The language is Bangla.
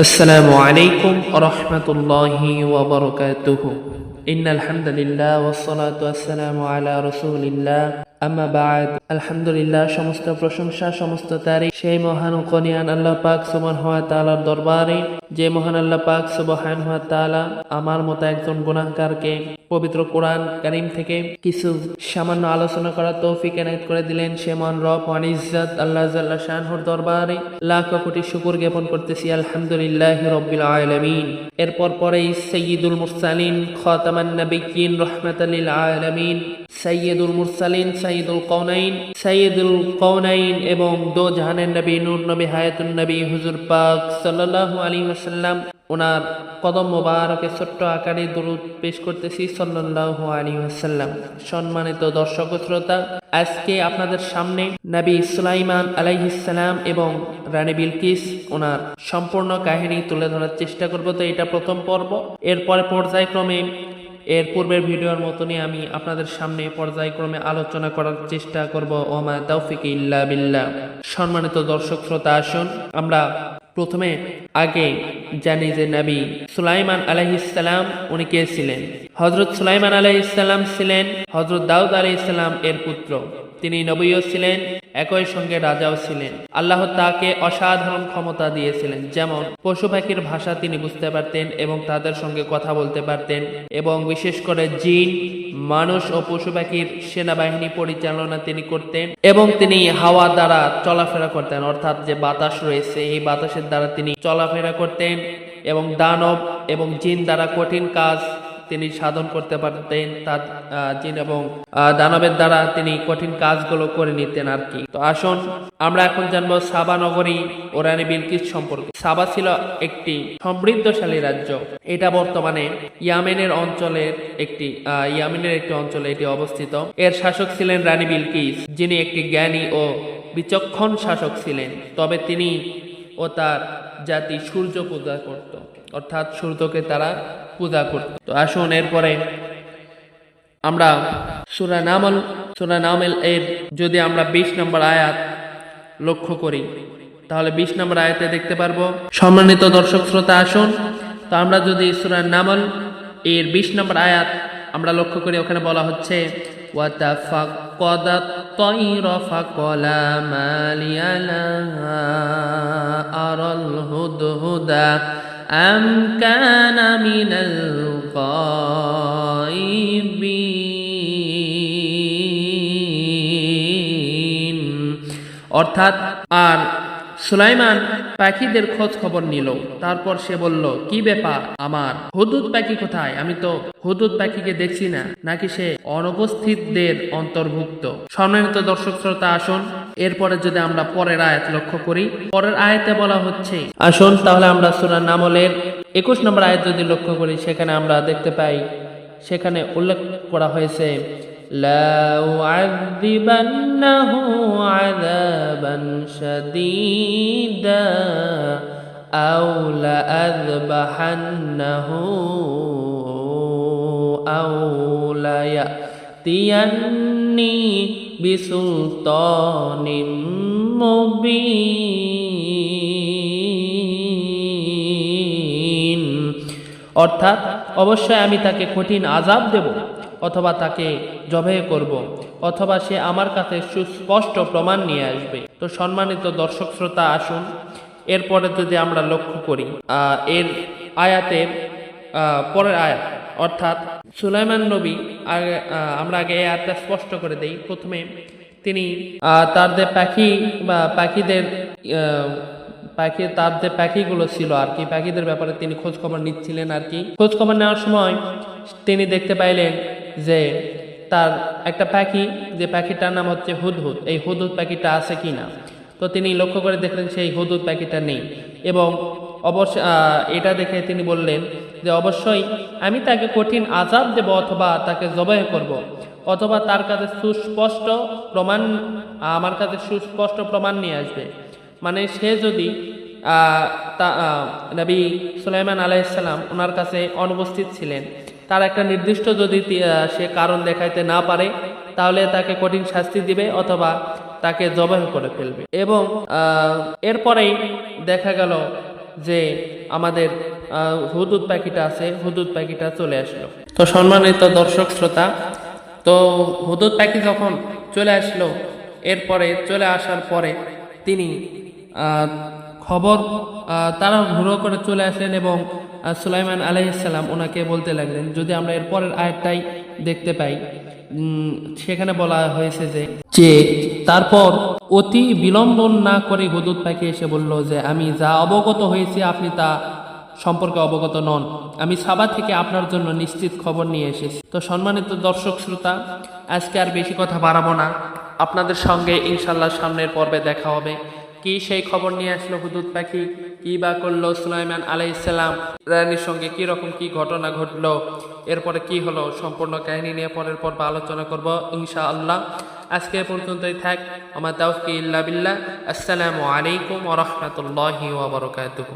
আসসালামু আলাইকুম ওয়া রাহমাতুল্লাহি ওয়া বারাকাতুহু। ইন্নাল হামদুলিল্লাহ ওয়াস সালাতু ওয়াসসালামু আলা রাসূলিল্লাহ আম্মা বা'দ। আলহামদুলিল্লাহ, সমস্ত প্রশংসা, সমস্ত তারিফ সেই মহান ও কনিয়ান আল্লাহ পাক সুবহানাহু ওয়া তাআলার দরবারে, যে মহান আল্লাহ পাক সুবহানাহু ওয়া তাআলা আমার মতো একজন গুনাহগারকে পবিত্র কোরআন কারীম থেকে কিছু সামান্য আলোচনা করার তৌফিক এনায়েত করে দিলেন। সে মহান রব ওয়ান ইজ্জত আল্লাহ জাল্লা শানহুর দরবারে লাখ কোটি শুকর জ্ঞাপন করতেছি, আলহামদুলিল্লাহি রাব্বিল আলামিন। এরপর পরেই সাইয়্যিদুল মুরসালিন, খাতামান নবিয়্যিন, রাহমাতাল লিল আলামিন, সাইয়্যিদুল মুরসালিন, সাইয়্যিদুল কওনাইন এবং দো জাহানের নবী, নূর নবী, হায়াতুন নবী হুজুর পাক সাল্লাল্লাহু আলাইহি ওয়াসাল্লাম, ওনার কদম মোবারকে ছোট্ট আকারে দরুদ পেশ করতেছি সাল্লাল্লাহু আলাইহি ওয়াসাল্লাম। সম্মানিত দর্শক ও শ্রোতা, আজকে আপনাদের সামনে নবী সুলাইমান আলাইহিস সালাম এবং রানী বিলকিস ওনার সম্পূর্ণ কাহিনী তুলে ধরার চেষ্টা করব। তো এটা প্রথম পর্ব। এরপরে পর্যায়ক্রমে এর পূর্বের ভিডিওর মতনই আমি আপনাদের সামনে পর্যায়ক্রমে আলোচনা করার চেষ্টা করব। ওমা তাওফিক ইল্লা বিল্লাহ। সম্মানিত দর্শক শ্রোতা, আসুন আমরা প্রথমে আগে জানি যে নবী সুলাইমান আলাইহিস সালাম উনি কে ছিলেন। হযরত সুলাইমান আলাইহিস সালাম ছিলেন হযরত দাউদ আলাইহিস সালাম এর পুত্র। তিনি নবীও ছিলেন, একই সঙ্গে রাজাও ছিলেন। আল্লাহ তাকে অসাধারণ ক্ষমতা দিয়েছিলেন, যেমন পশু পাখির ভাষা তিনি বুঝতে পারতেন এবং তাদের সঙ্গে কথা বলতে পারতেন, এবং বিশেষ করে জিন, মানুষ ও পশু পাখির সেনাবাহিনী পরিচালনা তিনি করতেন, এবং তিনি হাওয়া দ্বারা চলাফেরা করতেন, অর্থাৎ যে বাতাস রয়েছে এই বাতাসের দ্বারা তিনি চলাফেরা করতেন, এবং দানব এবং জিন দ্বারা কঠিন কাজ তিনি সাধন করতে পারতেন। তার জিন এবং দানবের দ্বারা তিনি কঠিন কাজগুলো করে নিতেন আর কি। তো আসুন আমরা এখন জানবো সাবা নগরী ও রানী বিলকিস সম্পর্কে। সাবা ছিল একটি সমৃদ্ধশালী রাজ্য। এটা বর্তমানে ইয়ামেনের একটি অঞ্চলে এটি অবস্থিত। এর শাসক ছিলেন রানী বিলকিস, যিনি একটি জ্ঞানী ও বিচক্ষণ শাসক ছিলেন। তবে তিনি ও তার জাতি সূর্য পূজা করত, অর্থাৎ সূর্যকে তারা পূজা করত। তো আসুন এরপরে আমরা সূরা নামল এর যদি আমরা 20 নম্বর আয়াত লক্ষ্য করি, তাহলে 20 নম্বর আয়াতে দেখতে পারবো। সম্মানিত দর্শক শ্রোতা, আসুন তো আমরা যদি সূরা নামল এর 20 নম্বর আয়াত আমরা লক্ষ্য করি, ওখানে বলা হচ্ছে ওয়াতাফাক্কাদাত তায়রা ফাকালা মালিয়া লা আরাল হুদহুদা আম কানা মিনাল গায়বিন। অর্থাৎ আর সুলাইমান পাখিদের খোঁজ খবর নিল। তারপর সে বলল, কি ব্যাপার, আমার হুদহুদ পাখি কোথায়? আমি তো হুদহুদ পাখিকে দেখছি না, নাকি সে অনুপস্থিতদের অন্তর্ভুক্ত? সম্মানিত দর্শক শ্রোতা, আসুন এরপরে যদি আমরা পরের আয়াত লক্ষ্য করি, পরের আয়াতে বলা হচ্ছে, আসুন তাহলে আমরা সূরা নামলের 21 নম্বর আয়াত যদি লক্ষ্য করি, সেখানে আমরা দেখতে পাই, সেখানে উল্লেখ করা হয়েছে লা উআযিবান্নাহু আযাবান শাদীদা আও লা আযবাহান্নাহু আও লা ইয়াতিয়ান্নি বিসুলতানিম মুবিন। অর্থাৎ অবশ্যই আমি তাকে কঠিন আযাব দেব, অথবা তাকে জবাহ করব, অথবা সে আমার কাছে সুস্পষ্ট প্রমাণ নিয়ে আসবে। তো সম্মানিত দর্শক শ্রোতা, আসুন এরপরে যদি আমরা লক্ষ্য করি এর আয়াতের পরের আয়াত, অর্থাৎ সুলাইমান নবী আমরা আগে এই আয়াতটা স্পষ্ট করে দেই। প্রথমে তিনি তার যে তার যে পাখিগুলো ছিল আর কি, পাখিদের ব্যাপারে তিনি খোঁজ খবর নিচ্ছিলেন আর কি। খোঁজ খবর নেওয়ার সময় তিনি দেখতে পাইলেন যে তার একটা পাখি, যে পাখিটার নাম হচ্ছে হুদহুদ, এই হুদহুদ পাখিটা আছে কিনা। তো তিনি লক্ষ্য করে দেখলেন সেই হুদহুদ পাখিটা নেই, এবং এটা দেখে তিনি বললেন যে অবশ্যই আমি তাকে কঠিন আযাব দেব, অথবা তাকে জবাহ করব, অথবা তার কাছে আমার কাছে সুস্পষ্ট প্রমাণ নিয়ে আসবে। মানে সে যদি নবী সুলাইমান আলাইহিস সালাম ওনার কাছে অনুপস্থিত ছিলেন, তার একটা নির্দিষ্ট যদি সে কারণ দেখাইতে না পারে, তাহলে তাকে কঠিন শাস্তি দিবে, অথবা তাকে জবাই করে ফেলবে। এবং এরপরেই দেখা গেল যে আমাদের হুদুদ পাখিটা আছে, হুদুদ পাখিটা চলে আসলো। তো সম্মানিত দর্শক শ্রোতা, তো হুদুদ পাখি যখন চলে আসলো, এরপরে চলে আসার পরে তিনি খবর তারা হুড়ো করে চলে আসলেন এবং সুলাইমান আলাইহিসসালাম ওনাকে বলতে লাগলেন, যদি আমরা এর পরের আয়াতটাই দেখতে পাই, সেখানে বলা হয়েছে যে তারপর অতি বিলম্বন না করে হুদুদ পাখি এসে বলল যে আমি যা অবগত হয়েছি আপনি তা সম্পর্কে অবগত নন, আমি সাবা থেকে আপনার জন্য নিশ্চিত খবর নিয়ে এসেছি। তো সম্মানিত দর্শক শ্রোতা, আজকে আর বেশি কথা বাড়াবো না, আপনাদের সঙ্গে ইনশাল্লাহ সামনের পর্বে দেখা হবে। কি সেই খবর নিয়ে আসলো হুদুদ পাখি, কি বা করলো সুলাইমান আলাইহিসসালাম, রানীর সঙ্গে কি রকম কি ঘটনা ঘটলো, এরপরে কি হলো, সম্পূর্ণ কাহিনী নিয়ে পরের পর্বে আলোচনা করব ইনশাআল্লাহ। আজকে এ পর্যন্তই থাক। আমার তাওফিক ইল্লা বিল্লাহ। আসসালামু আলাইকুম ওয়া রাহমাতুল্লাহি ওয়া বারাকাতুহু।